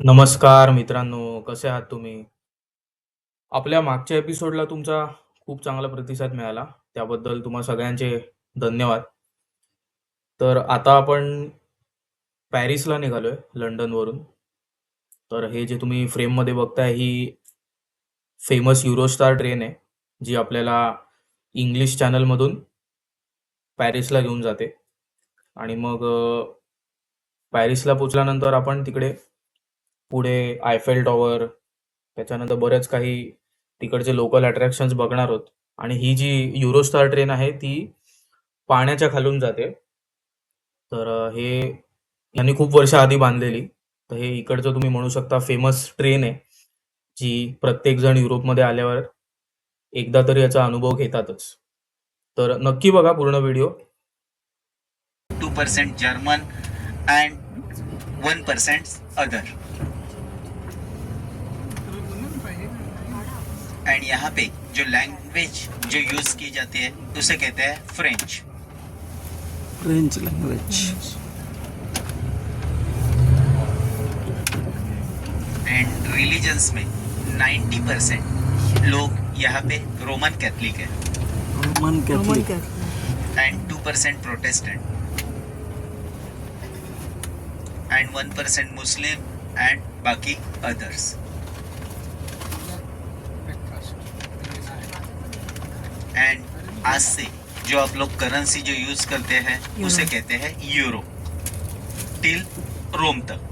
नमस्कार मित्रांनो, कसे आहात तुम्ही? आपल्या मागच्या एपिसोडला तुमचा खूप चांगला प्रतिसाद मिळाला. त्याबद्दल तुम्हा सगळ्यांचे धन्यवाद. तर आता आपण पॅरिसला निघालोय लंडनवरून. तर हे जे तुम्ही फ्रेममध्ये बघताय ही फेमस युरोस्टार ट्रेन आहे, जी आपल्याला इंग्लिश चॅनलमधून पॅरिसला घेऊन जाते. आणि मग पॅरिसला पोहोचल्यानंतर आपण तिकडे पुढे आयफेल टॉवर, त्याच्यानंतर बरेच काही तिकडचे लोकल अट्रॅक्शन्स बघणार आहोत. आणि ही जी युरोस्टार ट्रेन आहे ती पाण्याच्या खालून जाते. तर हे यांनी खूप वर्ष आधी बांधलेली. तर हे इकडचं तुम्ही म्हणू शकता फेमस ट्रेन आहे, जी प्रत्येक जण युरोपमध्ये आल्यावर एकदा तरी याचा अनुभव घेतातच. तर नक्की बघा पूर्ण video. 2% German and 1% other. End यहाँ पे जो लैंग्वेज जो यूज की जाती है उसे कहते हैं French. French language. End religions में 90% लोग यहाँ पे रोमन कैथलिक है Roman Catholic end 2% Protestant end 1% Muslim and बाकी अदर्स। एंड आज से जो आप लोग करेंसी जो यूज करते हैं उसे कहते हैं यूरो टिल रोम तक।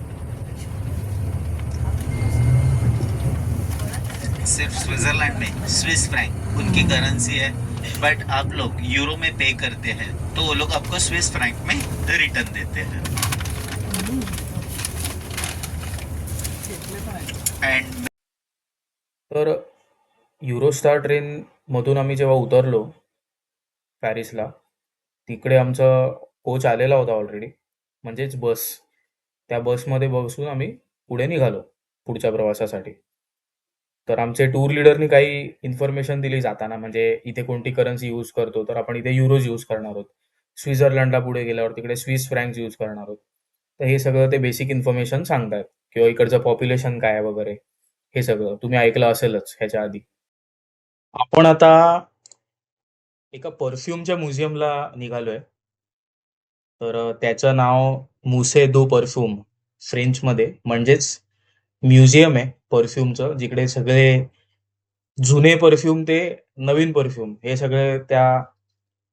सिर्फ स्विट्जरलैंड में स्विस फ्रैंक उनकी करेंसी है, बट आप लोग यूरो में पे करते हैं तो वो लोग आपको स्विस फ्रैंक में रिटर्न देते हैं। एंड तर युरोस्टार ट्रेन मधून आम्ही जेव्हा उतरलो पॅरिसला, तिकडे आमचा कोच आलेला होता ऑलरेडी, म्हणजेच बस. त्या बसमध्ये बसून आम्ही पुढे निघालो पुढच्या प्रवासासाठी. तर आमचे टूर लिडरनी काही इन्फॉर्मेशन दिली जाताना, म्हणजे इथे कोणती करन्सी यूज करतो, तर आपण इथे युरोज यूज करणार आहोत. स्वित्झर्लंडला पुढे गेल्यावर तिकडे स्विस फ्रँक्स यूज करणार आहोत. तर हे सगळं ते बेसिक इन्फॉर्मेशन सांगतात, किंवा इकडचं पॉप्युलेशन काय आहे वगैरे. हे सगळं तुम्ही ऐकलं असेलच ह्याच्या आधी. आपण आता एका परफ्यूमच्या म्युझियमला निघालोय. तर त्याचं नाव मुसे दो परफ्यूम फ्रेंचमध्ये, म्हणजेच म्युझियम आहे परफ्यूमचं, जिकडे सगळे जुने परफ्यूम ते नवीन परफ्यूम हे सगळे त्या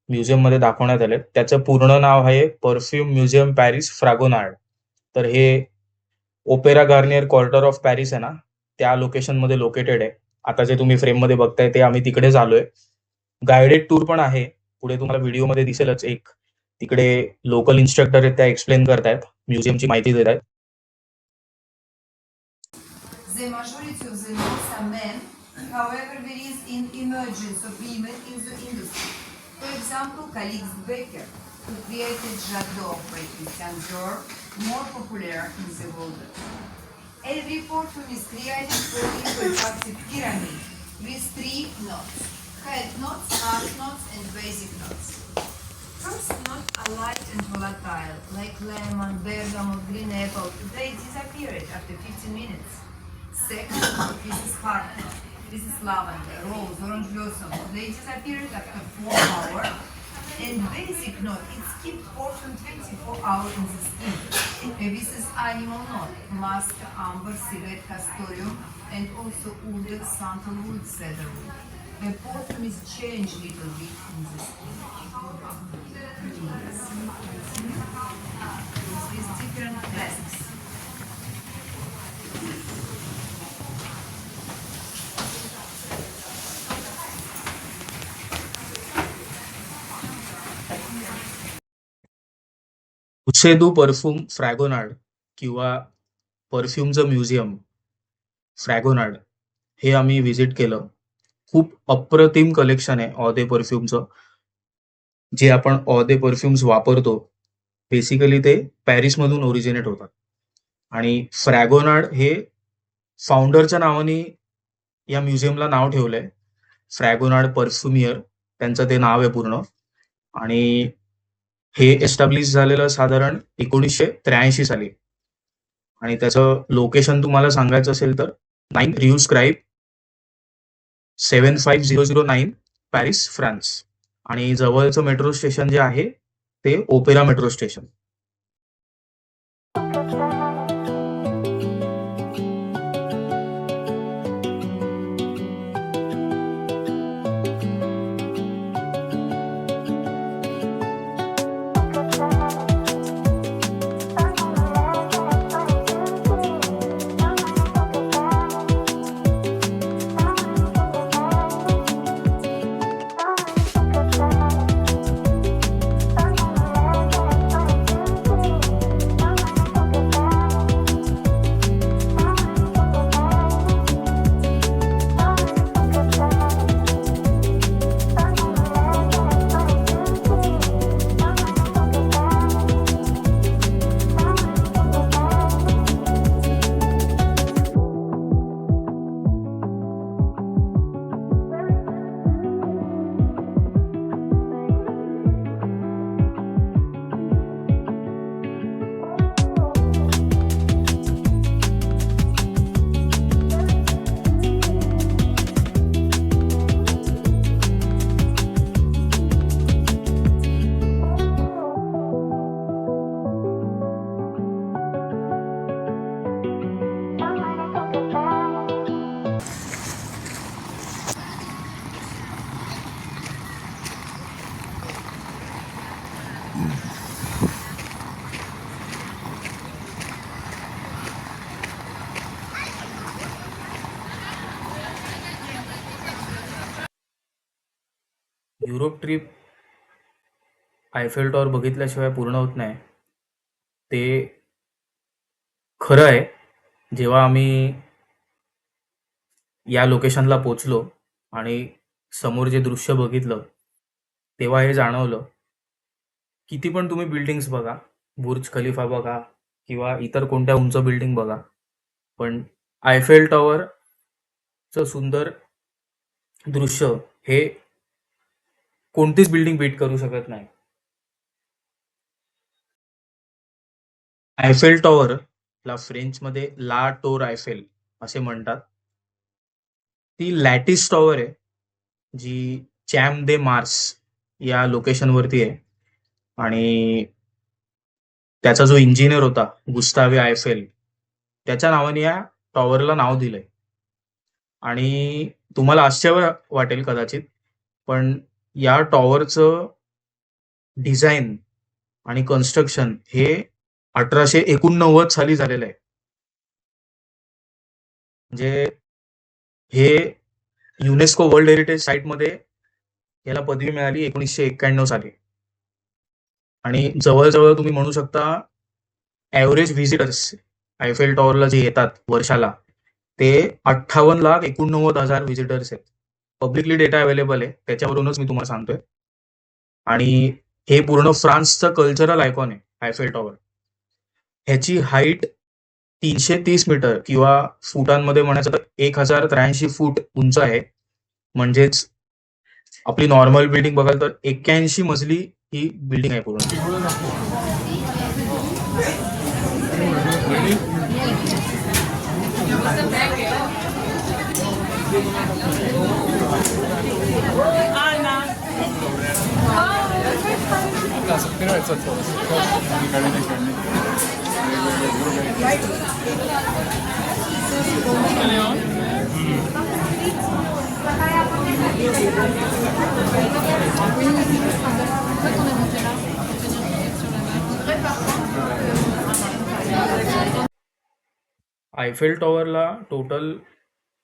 म्युझियम मध्ये दाखवण्यात आले. त्याचं पूर्ण नाव आहे परफ्यूम म्युझियम पॅरिस फ्रागोनार्ड. तर हे opera Garnier quarter of Paris आहे ना, त्या लोकेशन मध्ये लोकेटेड आहे. आता जे तुम्ही फ्रेम मध्ये बघताय ते आम्ही तिकडेच आलोय. गायडेड टूर पण आहे, पुढे तुम्हाला व्हिडिओ मध्ये दिसेलच एक. तिकडे लोकल इन्स्ट्रक्टर आहेत, त्या एक्सप्लेन करतायत, म्युझियमची माहिती देत आहेत. The majority of the notes are men, however there is an emergence of women in the industry. For example, Calix Becker, who created J'adore by Christian Dior, more popular in the world. Every perfume is created according to a basic pyramid with 3 notes: head notes, heart notes, and basic notes. First notes are light and volatile, like lemon, bergamot, green apple. They disappeared after 15 minutes. Second note, this is hard note. This is lavender, rose, orange blossom. They disappeared after 4 hours. And basic note, it's keep portion 24 hours in the skin. This is animal note, musk, amber, civet, castoreum, and also oud, sandalwood, cedarwood. The perfume is changed little bit in the skin. With different flasks. मुसे दो perfume Fragonard किंवा परफ्यूमचं museum फ्रॅगोनार्ड हे आम्ही visit केलं. खूप अप्रतिम collection आहे ऑदे परफ्यूमचं. जे आपण ऑदे परफ्यूम्स वापरतो बेसिकली ते पॅरिसमधून ओरिजिनेट होतात. आणि फ्रॅगोनार्ड हे फाउंडरच्या नावाने या म्युझियमला नाव ठेवलंय. फ्रॅगोनार्ड परफ्युमियर त्यांचं ते नाव आहे पूर्ण. आणि हे एस्टॅब्लिश झालेलं साधारण 1983 साली. आणि त्याचं लोकेशन तुम्हाला सांगायचं असेल तर 9 रिव्ह स्क्राईब 75009 पॅरिस फ्रान्स. आणि जवळचं मेट्रो स्टेशन जे आहे ते opera metro station. Europe trip Eiffel tower बघितल्याशिवाय पूर्ण होत नाही. ते खरं आहे. जेव्हा आम्ही या लोकेशनला पोचलो आणि समोर जे दृश्य बघितलं तेव्हा हे जाणवलं, किती पण तुम्ही बिल्डिंग्स बघा, बुर्ज खलिफा बघा किंवा इतर कोणत्या उंच बिल्डिंग बघा, पण आयफेल टॉवरचं सुंदर दृश्य हे कोणतीच बिल्डिंग बीट करू शकत नाही. आयफेल टॉवरला फ्रेंचमध्ये ला टोर आयफेल असे म्हणतात. ती लॅटिस टॉवर आहे जी चॅम दे मार्स या लोकेशनवरती आहे. आणि त्याचा जो इंजिनियर होता गुस्तावे आयफेल, त्याच्या नावाने या टॉवरला नाव दिलंय. आणि तुम्हाला आश्चर्य वाटेल कदाचित, पण या टॉवरचं डिझाईन आणि कन्स्ट्रक्शन हे 1889 साली झालेलं आहे. म्हणजे हे युनेस्को वर्ल्ड हेरिटेज साईटमध्ये याला पदवी मिळाली 1991 साली. आणि जवळजवळ तुम्ही म्हणू शकता ॲव्हरेज व्हिजिटर्स आयफेल टॉवरला जे येतात वर्षाला ते 58,89,000 व्हिजिटर्स आहेत. पब्लिकली डेटा अवेलेबल आहे, त्याच्यावरूनच मी तुम्हाला सांगतोय. आणि हे पूर्ण फ्रान्सचं कल्चरल आयकॉन आहे आयफेल टॉवर. ह्याची हाईट 330 मीटर किंवा फुटांमध्ये म्हणायचं तर 1083 फूट उंच आहे. म्हणजेच आपली नॉर्मल बिल्डिंग बघाल तर 81 मजली ही बिल्डिंग आहे पूर्ण. आयफेल टॉवरला टोटल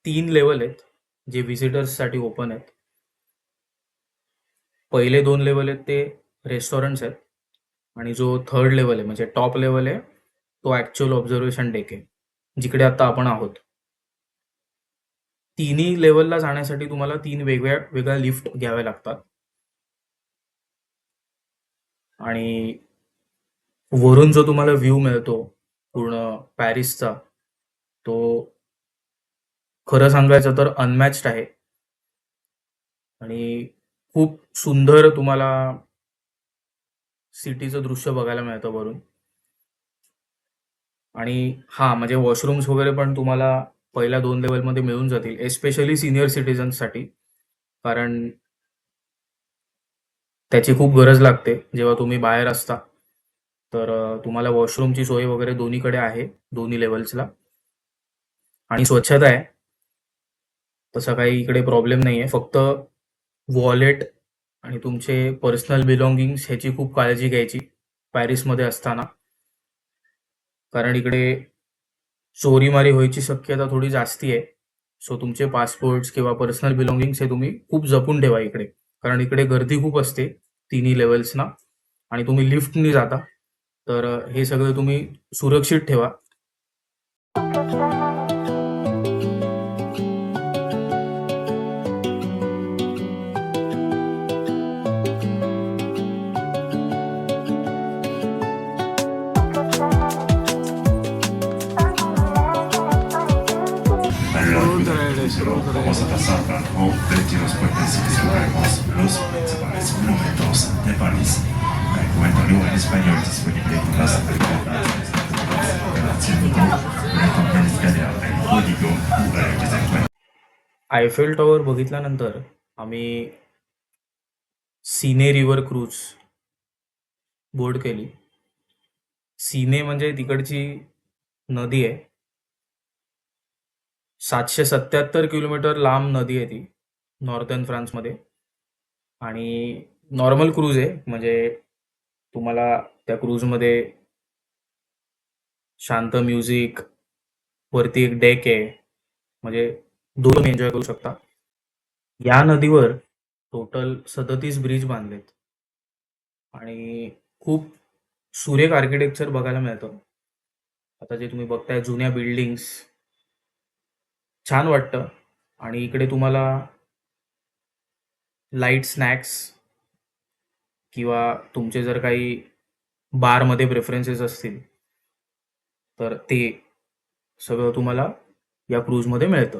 3 लेवल आहेत जे व्हिजिटर्ससाठी ओपन आहेत. पहिले 2 लेवल आहेत ते रेस्टॉरंट्स आहेत आणि जो थर्ड लेवल आहे म्हणजे टॉप लेवल आहे तो ॲक्च्युअल ऑब्झर्वेशन डेक आहे, जिकडे आता आपण आहोत. तिन्ही लेवलला जाण्यासाठी तुम्हाला 3 वेगळ्या लिफ्ट घ्याव्या लागतात. आणि वरून जो तुम्हाला व्ह्यू मिळतो पूर्ण पॅरिसचा, तो खरं सांगायचं तर अनमॅच्ड आहे. आणि खूप सुंदर तुम्हाला सिटीचं दृश्य बघायला मिळतं वरून. आणि हां, म्हणजे वॉशरूम्स वगैरे पण तुम्हाला पहिल्या 2 लेव्हलमध्ये मिळून जातील, एस्पेशली सीनियर सिटिझन्ससाठी. कारण त्याची खूप गरज लागते जेव्हा तुम्ही बाहेर असता. तर तुम्हाला वॉशरूमची सोय वगैरे दोन्हीकडे आहे, दोन्ही लेव्हल्सला. आणि स्वच्छता आहे. तसा काही इकडे प्रॉब्लेम नाही आहे. फक्त वॉलेट आणि तुमचे पर्सनल बिलॉंगिंग्स ह्याची खूप काळजी घ्यायची पॅरिसमध्ये असताना. कारण इकडे चोरीमारी व्हायची शक्यता थोडी जास्ती आहे. सो तुमचे पासपोर्ट्स किंवा पर्सनल बिलॉंगिंग्स हे तुम्ही खूप जपून ठेवा इकडे. कारण इकडे गर्दी खूप असते तिन्ही लेव्हल्सना आणि तुम्ही लिफ्टनी जाता. तर हे सगळं तुम्ही सुरक्षित ठेवा. Road ride, road ride. Vamos a pasar o 22 puentes que celebraremos los principales monumentos de París. Comentario en español disponible en las aplicaciones el código que se encuentra. Eiffel tower बघितल्यानंतर आम्ही सीने रिव्हर क्रूज बोर्ड केली. सीने म्हणजे तिकडची नदी आहे. 777 kilometre लांब नदी आहे ती, नॉर्थर्न फ्रान्समध्ये. आणि नॉर्मल क्रूज आहे, म्हणजे तुम्हाला त्या क्रूजमध्ये शांत म्युझिक, वरती एक डेक आहे, म्हणजे दोन एन्जॉय करू शकता. या नदीवर टोटल 37 ब्रिज बांधलेत आणि खूप सुरेख आर्किटेक्चर बघायला मिळतं. आता जे तुम्ही बघताय जुन्या बिल्डिंग्स, छान वाटतं. आणि इकडे तुम्हाला लाईट स्नॅक्स किंवा तुमचे जर काही बारमध्ये प्रेफरन्सेस असतील तर ते सगळं तुम्हाला या क्रूजमध्ये मिळतं.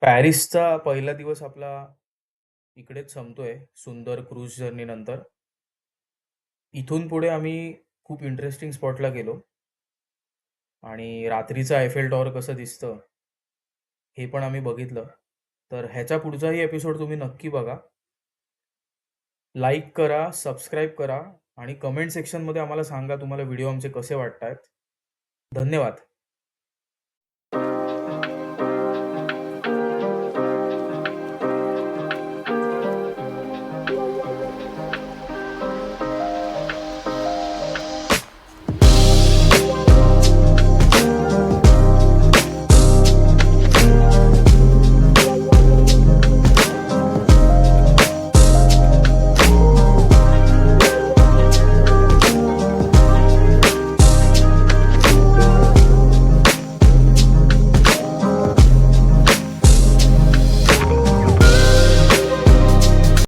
पॅरिसचा पहिला दिवस आपला इकडेच संपतोय सुंदर क्रूज जर्नी नंतर. इथून पुढे आम्ही खूप इंटरेस्टिंग स्पॉटला गेलो आणि रात्रीचं आयफेल टॉवर कसं दिसतं हे पण आम्ही बघितलं. तर ह्याचा पुढचाही एपिसोड तुम्ही नक्की बघा. लाईक करा, सबस्क्राईब करा आणि कमेंट सेक्शनमध्ये आम्हाला सांगा तुम्हाला व्हिडिओ आमचे कसे वाटत आहेत. धन्यवाद.